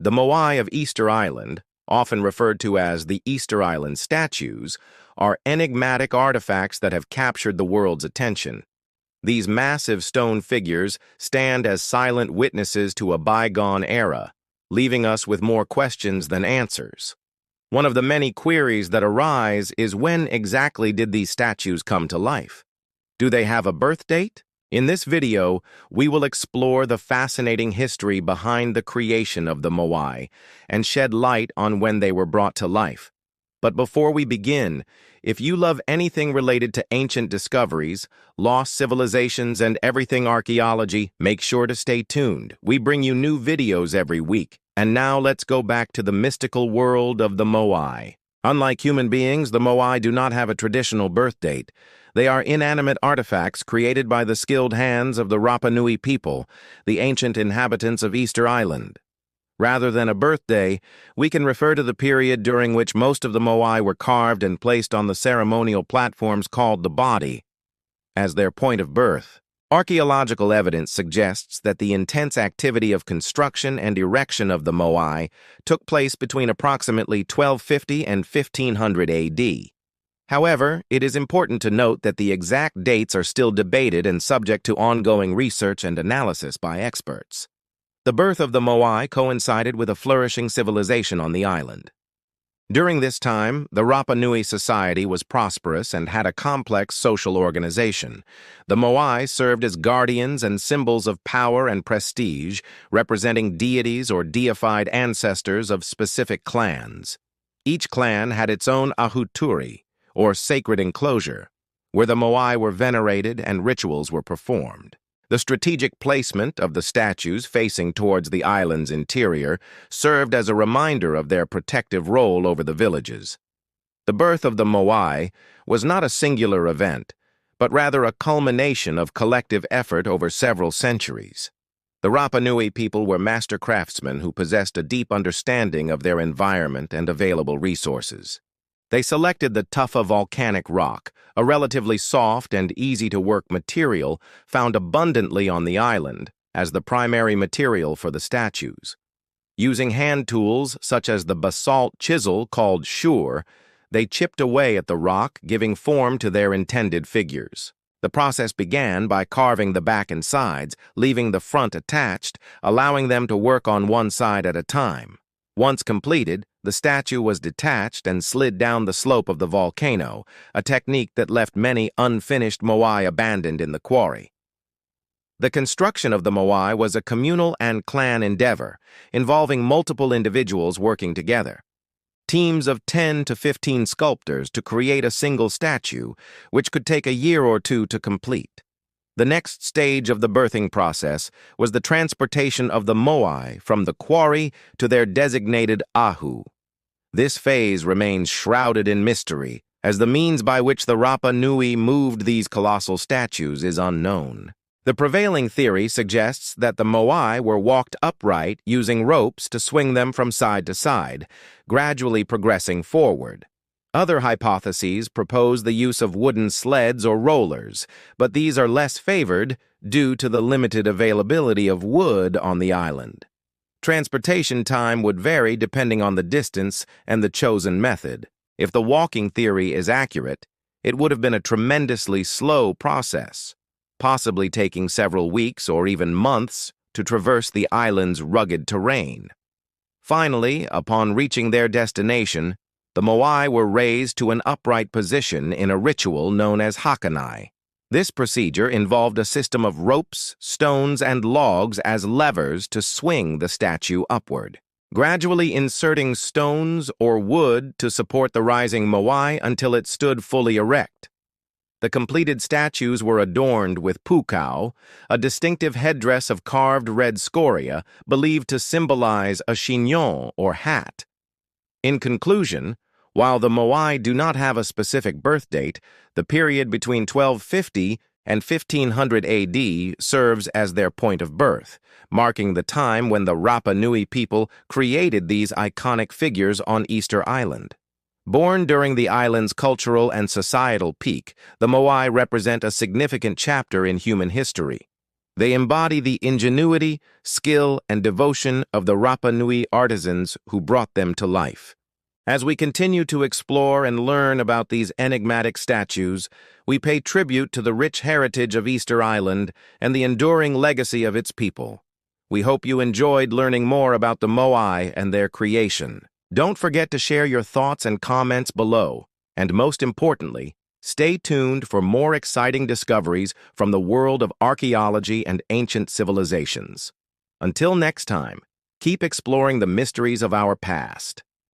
The Moai of Easter Island, often referred to as the Easter Island statues, are enigmatic artifacts that have captured the world's attention. These massive stone figures stand as silent witnesses to a bygone era, leaving us with more questions than answers. One of the many queries that arise is, when exactly did these statues come to life? Do they have a birth date? In this video, we will explore the fascinating history behind the creation of the Moai and shed light on when they were brought to life. But before we begin, if you love anything related to ancient discoveries, lost civilizations, and everything archaeology, make sure to stay tuned. We bring you new videos every week. And now let's go back to the mystical world of the Moai. Unlike human beings, the Moai do not have a traditional birth date. They are inanimate artifacts created by the skilled hands of the Rapa Nui people, the ancient inhabitants of Easter Island. Rather than a birthday, we can refer to the period during which most of the Moai were carved and placed on the ceremonial platforms called the body as their point of birth. Archaeological evidence suggests that the intense activity of construction and erection of the Moai took place between approximately 1250 and 1500 AD. However, it is important to note that the exact dates are still debated and subject to ongoing research and analysis by experts. The birth of the Moai coincided with a flourishing civilization on the island. During this time, the Rapa Nui society was prosperous and had a complex social organization. The Moai served as guardians and symbols of power and prestige, representing deities or deified ancestors of specific clans. Each clan had its own ahuturi, or sacred enclosure, where the Moai were venerated and rituals were performed. The strategic placement of the statues facing towards the island's interior served as a reminder of their protective role over the villages. The birth of the Moai was not a singular event, but rather a culmination of collective effort over several centuries. The Rapa Nui people were master craftsmen who possessed a deep understanding of their environment and available resources. They selected the tufa volcanic rock, a relatively soft and easy-to-work material found abundantly on the island, as the primary material for the statues. Using hand tools such as the basalt chisel called shur, they chipped away at the rock, giving form to their intended figures. The process began by carving the back and sides, leaving the front attached, allowing them to work on one side at a time. Once completed, the statue was detached and slid down the slope of the volcano, a technique that left many unfinished Moai abandoned in the quarry. The construction of the Moai was a communal and clan endeavor, involving multiple individuals working together. Teams of 10 to 15 sculptors to create a single statue, which could take a year or two to complete. The next stage of the birthing process was the transportation of the Moai from the quarry to their designated ahu. This phase remains shrouded in mystery, as the means by which the Rapa Nui moved these colossal statues is unknown. The prevailing theory suggests that the Moai were walked upright using ropes to swing them from side to side, gradually progressing forward. Other hypotheses propose the use of wooden sleds or rollers, but these are less favored due to the limited availability of wood on the island. Transportation time would vary depending on the distance and the chosen method. If the walking theory is accurate, it would have been a tremendously slow process, possibly taking several weeks or even months to traverse the island's rugged terrain. Finally, upon reaching their destination, the Moai were raised to an upright position in a ritual known as hakanai. This procedure involved a system of ropes, stones, and logs as levers to swing the statue upward, gradually inserting stones or wood to support the rising Moai until it stood fully erect. The completed statues were adorned with pukao, a distinctive headdress of carved red scoria believed to symbolize a chignon or hat. In conclusion, while the Moai do not have a specific birth date, the period between 1250 and 1500 AD serves as their point of birth, marking the time when the Rapa Nui people created these iconic figures on Easter Island. Born during the island's cultural and societal peak, the Moai represent a significant chapter in human history. They embody the ingenuity, skill, and devotion of the Rapa Nui artisans who brought them to life. As we continue to explore and learn about these enigmatic statues, we pay tribute to the rich heritage of Easter Island and the enduring legacy of its people. We hope you enjoyed learning more about the Moai and their creation. Don't forget to share your thoughts and comments below, and most importantly, stay tuned for more exciting discoveries from the world of archaeology and ancient civilizations. Until next time, keep exploring the mysteries of our past.